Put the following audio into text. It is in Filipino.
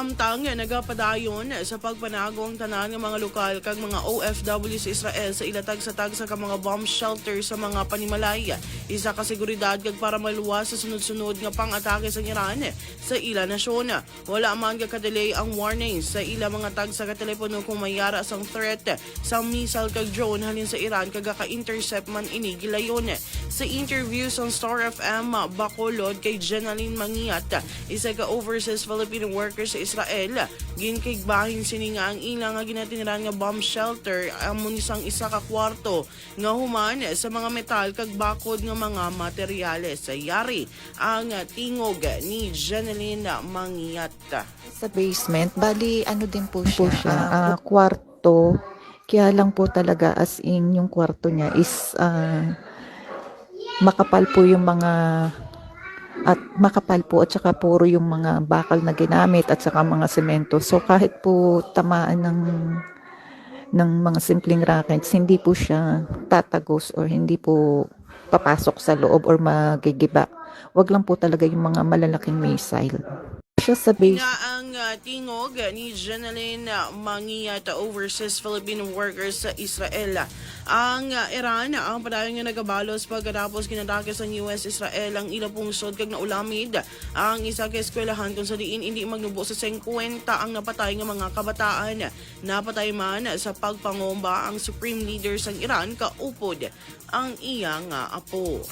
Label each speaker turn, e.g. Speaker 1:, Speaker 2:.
Speaker 1: Samtang nagapadayon sa pagpanagong tanan ng mga lokal kag mga OFW sa Israel sa ilatag sa tagsa ka mga bomb shelter sa mga panimalay. Isa ka seguridad kag para maluwas sa sunod-sunod nga pang-atake sa Iran sa ila nasyon. Wala man ka-delay ang warning sa ila mga tagsa ka telepono kung mayara sang threat sa missile kag drone halin sa Iran kag ka-intercept man ini gilayon. Sa interview sa Star FM Bacolod kay Jenaline Mangiat, isa ka overseas Filipino worker sa Israel, ginkigbahin sini nga ang ilang nga ginatiniran nga bomb shelter amon isang isa ka kwarto nga human sa mga metal kag bakod nga mga materyales. Sa yari ang tingog ni Jenaline Mangiat.
Speaker 2: Sa basement, bali ano din po siya, kwarto. Kaya lang po talaga as in yung kwarto niya is makapal po yung mga at saka puro yung mga bakal na ginamit at saka mga semento. So kahit po tamaan ng mga simpleng rockets, hindi po siya tatagos or hindi po papasok sa loob or magigiba. Wag lang po talaga yung mga malalaking missile. Siya sa base.
Speaker 1: Nga ang tingog ni Jenaline Mangiat, overseas Filipino workers sa Israel. Ang Iran ang padayon nga nagabalos pagkatapos kinatake sa US Israel ang ila pungsod kag naulamid ang isa ka eskwelahan kung sa diin hindi magnubo sa 50 ang napatay nga mga kabataan. Napatay man sa pagpangomba ang supreme leader sang Iran kaupod ang iyang apo.